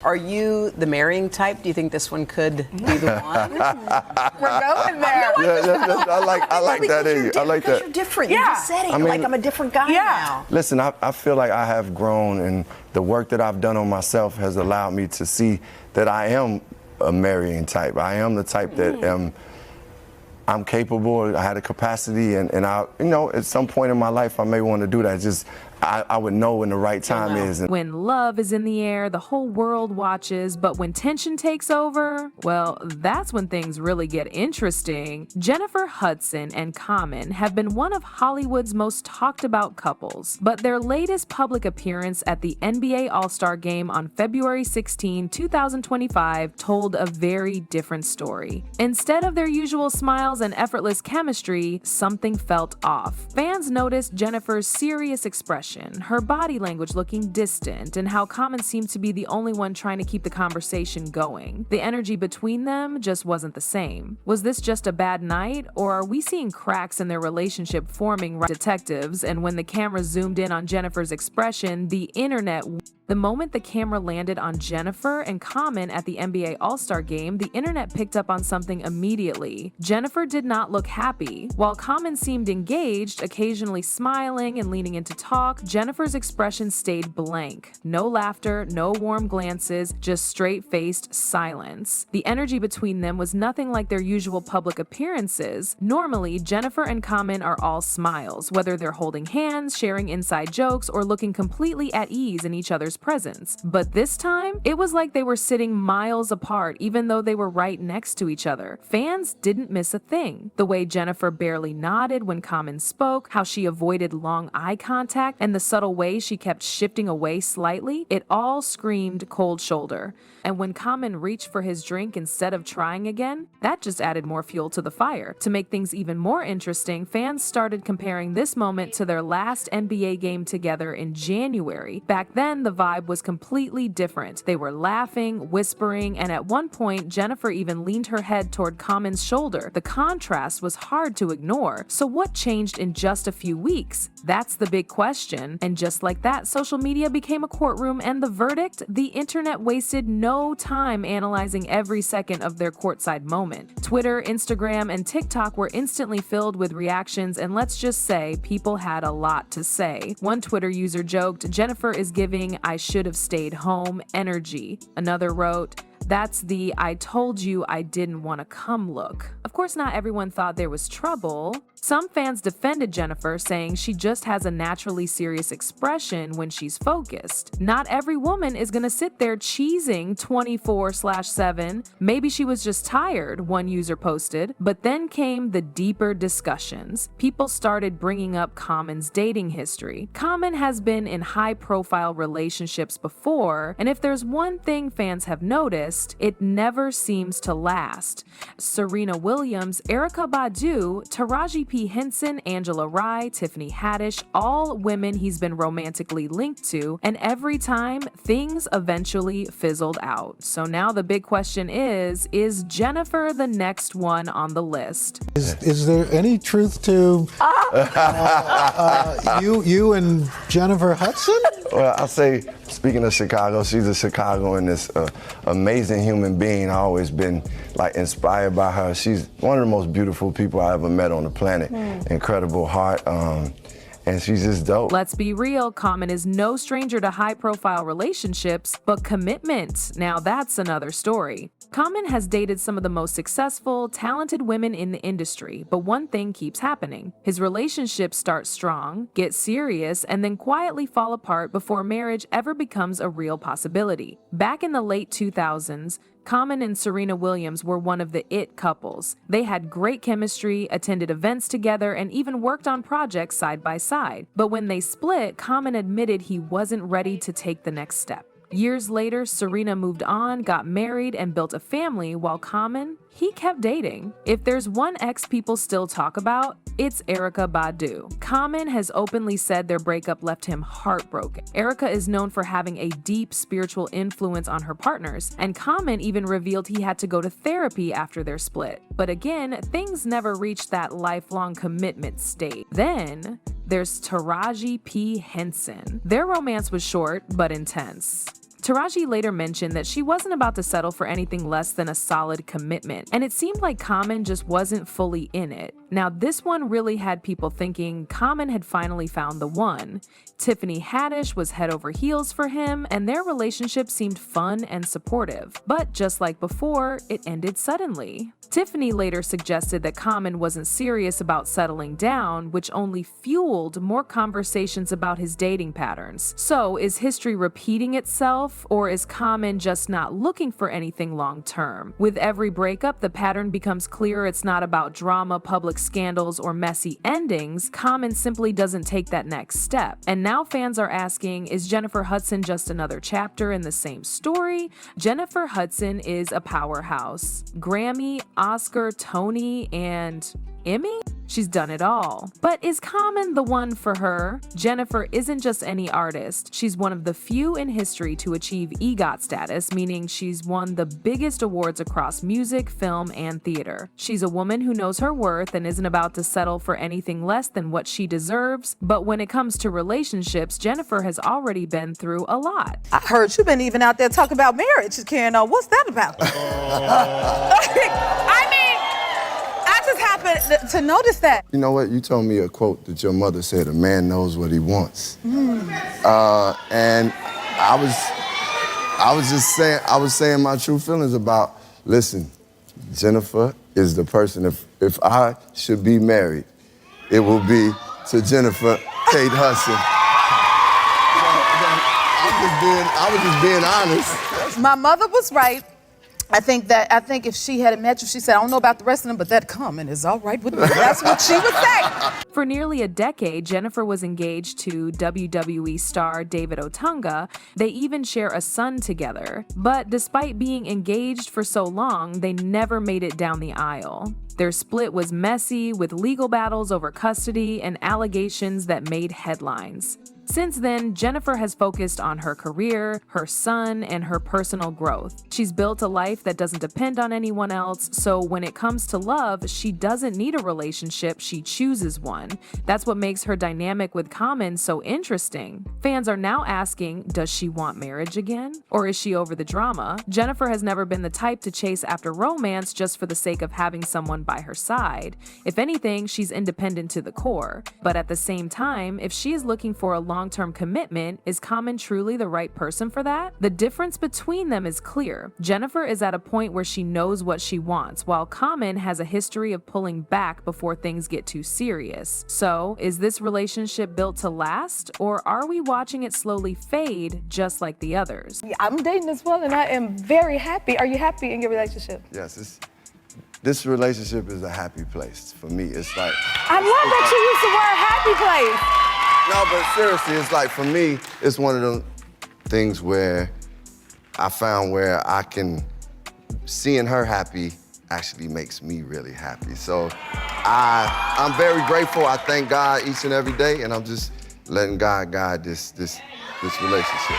Are you the marrying type? Do you think this one could be the one? We're going there. I like that in you. I like that. You're different. You just said it. You're like, I'm a different guy now. Listen, I feel like I have grown, and the work that I've done on myself has allowed me to see that I am a marrying type. I am the type that I'm capable. I had a capacity, and I, at some point in my life, I may want to do that. Just I would know when the right time is. When love is in the air, the whole world watches, but when tension takes over, well, that's when things really get interesting. Jennifer Hudson and Common have been one of Hollywood's most talked about couples, but their latest public appearance at the NBA All-Star Game on February 16, 2025 told a very different story. Instead of their usual smiles and effortless chemistry, something felt off. Fans noticed Jennifer's serious expression, her body language looking distant, and how Common seemed to be the only one trying to keep the conversation going. The energy between them just wasn't the same. Was this just a bad night, or are we seeing cracks in their relationship forming? Detectives, and when the camera zoomed in on Jennifer's expression, the moment the camera landed on Jennifer and Common at the NBA All-Star Game, the internet picked up on something immediately. Jennifer did not look happy. While Common seemed engaged, occasionally smiling and leaning into talk, Jennifer's expression stayed blank. No laughter, no warm glances, just straight-faced silence. The energy between them was nothing like their usual public appearances. Normally, Jennifer and Common are all smiles, whether they're holding hands, sharing inside jokes, or looking completely at ease in each other's presence. But this time, it was like they were sitting miles apart, even though they were right next to each other. Fans didn't miss a thing. The way Jennifer barely nodded when Common spoke, how she avoided long eye contact, and the subtle way she kept shifting away slightly, it all screamed cold shoulder. And when Common reached for his drink instead of trying again, that just added more fuel to the fire. To make things even more interesting, fans started comparing this moment to their last NBA game together in January. Back then, the vibe was completely different. They were laughing, whispering, and at one point, Jennifer even leaned her head toward Common's shoulder. The contrast was hard to ignore. So what changed in just a few weeks? That's the big question. And just like that, social media became a courtroom, and the verdict? The internet wasted no time analyzing every second of their courtside moment. Twitter, Instagram, and TikTok were instantly filled with reactions, and let's just say, people had a lot to say. One Twitter user joked, "Jennifer is giving 'I should have stayed home' energy." Another wrote, "That's the 'I told you I didn't want to come' look." Of course, not everyone thought there was trouble. Some fans defended Jennifer, saying she just has a naturally serious expression when she's focused. Not every woman is gonna sit there cheesing 24/7. Maybe she was just tired, one user posted. But then came the deeper discussions. People started bringing up Common's dating history. Common has been in high-profile relationships before, and if there's one thing fans have noticed, it never seems to last. Serena Williams, Erykah Badu, Taraji P, Henson, Angela Rye, Tiffany Haddish, all women he's been romantically linked to, and every time, things eventually fizzled out. So now the big question is Jennifer the next one on the list? Is there any truth to you and Jennifer Hudson? Well, I'll say, speaking of Chicago, she's a Chicagoan, this amazing human being. I've always been inspired by her. She's one of the most beautiful people I ever met on the planet. Incredible heart, and she's just dope. Let's be real, Common is no stranger to high-profile relationships, but commitment, now that's another story. Common has dated some of the most successful, talented women in the industry, but one thing keeps happening. His relationships start strong, get serious, and then quietly fall apart before marriage ever becomes a real possibility. Back in the late 2000s, Common and Serena Williams were one of the it couples. They had great chemistry, attended events together, and even worked on projects side by side. But when they split, Common admitted he wasn't ready to take the next step. Years later, Serena moved on, got married, and built a family, while Common, he kept dating. If there's one ex people still talk about, it's Erykah Badu. Common has openly said their breakup left him heartbroken. Erykah is known for having a deep spiritual influence on her partners, and Common even revealed he had to go to therapy after their split. But again, things never reached that lifelong commitment state. Then there's Taraji P. Henson. Their romance was short but intense. Taraji later mentioned that she wasn't about to settle for anything less than a solid commitment, and it seemed like Common just wasn't fully in it. Now, this one really had people thinking Common had finally found the one. Tiffany Haddish was head over heels for him, and their relationship seemed fun and supportive. But just like before, it ended suddenly. Tiffany later suggested that Common wasn't serious about settling down, which only fueled more conversations about his dating patterns. So, is history repeating itself, or is Common just not looking for anything long-term? With every breakup, the pattern becomes clear it's not about drama, public scandals, or messy endings. Common simply doesn't take that next step. And now fans are asking, is Jennifer Hudson just another chapter in the same story? Jennifer Hudson is a powerhouse. Grammy, Oscar, Tony, and Emmy? She's done it all. But is Common the one for her? Jennifer isn't just any artist. She's one of the few in history to achieve EGOT status, meaning she's won the biggest awards across music, film, and theater. She's a woman who knows her worth and isn't about to settle for anything less than what she deserves. But when it comes to relationships, Jennifer has already been through a lot. I heard you've been even out there talking about marriage, Karen. What's that about? I mean, I just happened to notice that. You know what? You told me a quote that your mother said, "A man knows what he wants." And I was saying my true feelings about, listen, Jennifer is the person, if I should be married, it will be to Jennifer Kate Hudson. I was just being honest. My mother was right. I think if she had met you, she said, I don't know about the rest of them, but that Common is all right with me. That's what she would say. For nearly a decade, Jennifer was engaged to WWE star David Otunga. They even share a son together. But despite being engaged for so long, they never made it down the aisle. Their split was messy, with legal battles over custody and allegations that made headlines. Since then, Jennifer has focused on her career, her son, and her personal growth. She's built a life that doesn't depend on anyone else, so when it comes to love, she doesn't need a relationship, she chooses one. That's what makes her dynamic with Common so interesting. Fans are now asking, does she want marriage again? Or is she over the drama? Jennifer has never been the type to chase after romance just for the sake of having someone by her side. If anything, she's independent to the core. But at the same time, if she is looking for a long-term commitment, is Common truly the right person for that? The difference between them is clear. Jennifer is at a point where she knows what she wants, while Common has a history of pulling back before things get too serious. So, is this relationship built to last, or are we watching it slowly fade just like the others? I'm dating as well, and I am very happy. Are you happy in your relationship? Yes, this relationship is a happy place for me. It's like, I love that you use the word happy place. no, but seriously, it's like, for me, it's one of them things where I found where seeing her happy actually makes me really happy. So I'm very grateful. I thank God each and every day, and I'm just letting God guide this relationship.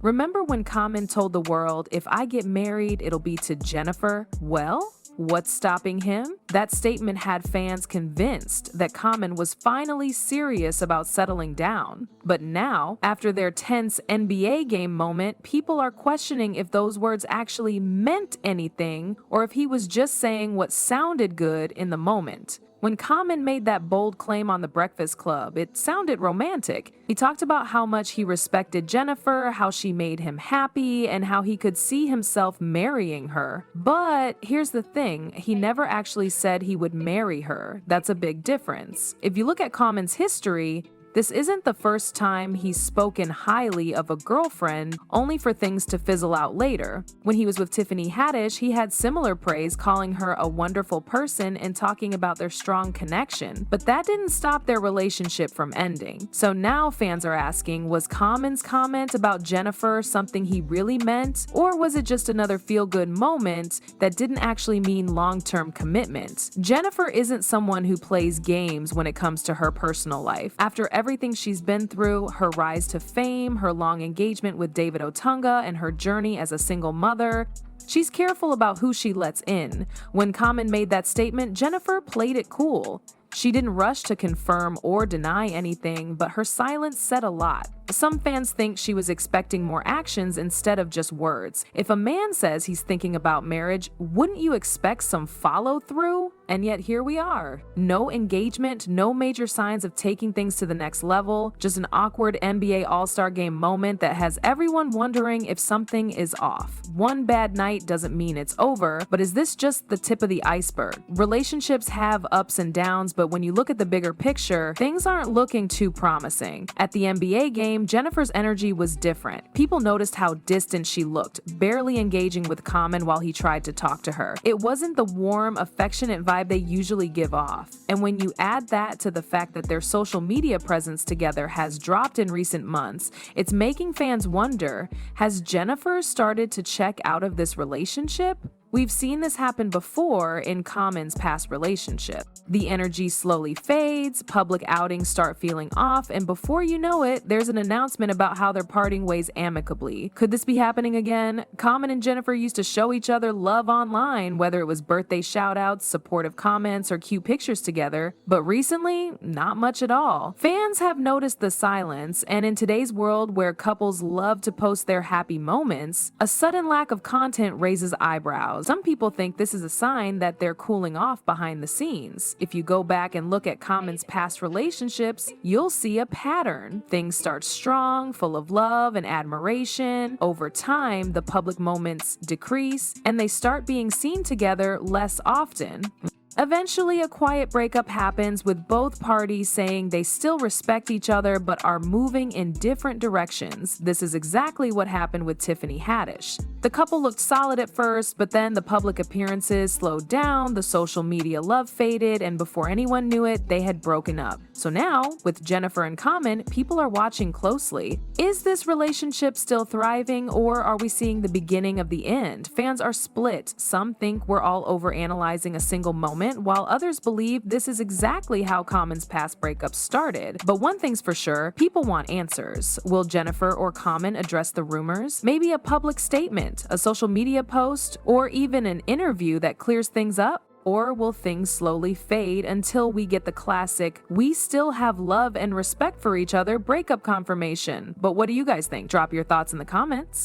Remember when Common told the world, if I get married, it'll be to Jennifer? Well, what's stopping him? That statement had fans convinced that Common was finally serious about settling down. But now, after their tense NBA game moment, people are questioning if those words actually meant anything or if he was just saying what sounded good in the moment. When Common made that bold claim on The Breakfast Club, it sounded romantic. He talked about how much he respected Jennifer, how she made him happy, and how he could see himself marrying her. But here's the thing, he never actually said he would marry her. That's a big difference. If you look at Common's history, this isn't the first time he's spoken highly of a girlfriend, only for things to fizzle out later. When he was with Tiffany Haddish, he had similar praise, calling her a wonderful person and talking about their strong connection. But that didn't stop their relationship from ending. So now fans are asking, was Common's comment about Jennifer something he really meant? Or was it just another feel-good moment that didn't actually mean long-term commitment? Jennifer isn't someone who plays games when it comes to her personal life. After everything she's been through, her rise to fame, her long engagement with David Otunga, and her journey as a single mother, she's careful about who she lets in. When Common made that statement, Jennifer played it cool. She didn't rush to confirm or deny anything, but her silence said a lot. Some fans think she was expecting more actions instead of just words. If a man says he's thinking about marriage, wouldn't you expect some follow-through? And yet here we are. No engagement, no major signs of taking things to the next level, just an awkward NBA All-Star Game moment that has everyone wondering if something is off. One bad night doesn't mean it's over, but is this just the tip of the iceberg? Relationships have ups and downs, but when you look at the bigger picture, things aren't looking too promising. At the NBA game, Jennifer's energy was different. People noticed how distant she looked, barely engaging with Common while he tried to talk to her. It wasn't the warm, affectionate vibe they usually give off. And when you add that to the fact that their social media presence together has dropped in recent months, it's making fans wonder, has Jennifer started to check out of this relationship? We've seen this happen before in Common's past relationship. The energy slowly fades, public outings start feeling off, and before you know it, there's an announcement about how they're parting ways amicably. Could this be happening again? Common and Jennifer used to show each other love online, whether it was birthday shoutouts, supportive comments, or cute pictures together, but recently, not much at all. Fans have noticed the silence, and in today's world where couples love to post their happy moments, a sudden lack of content raises eyebrows. Some people think this is a sign that they're cooling off behind the scenes. If you go back and look at Common's past relationships, you'll see a pattern. Things start strong, full of love and admiration. Over time, the public moments decrease, and they start being seen together less often. Eventually, a quiet breakup happens with both parties saying they still respect each other but are moving in different directions. This is exactly what happened with Tiffany Haddish. The couple looked solid at first, but then the public appearances slowed down, the social media love faded, and before anyone knew it, they had broken up. So now, with Jennifer and Common, people are watching closely. Is this relationship still thriving, or are we seeing the beginning of the end? Fans are split. Some think we're all overanalyzing a single moment, while others believe this is exactly how Common's past breakups started. But one thing's for sure, people want answers. Will Jennifer or Common address the rumors? Maybe a public statement, a social media post, or even an interview that clears things up? Or will things slowly fade until we get the classic, we still have love and respect for each other breakup confirmation? But what do you guys think? Drop your thoughts in the comments.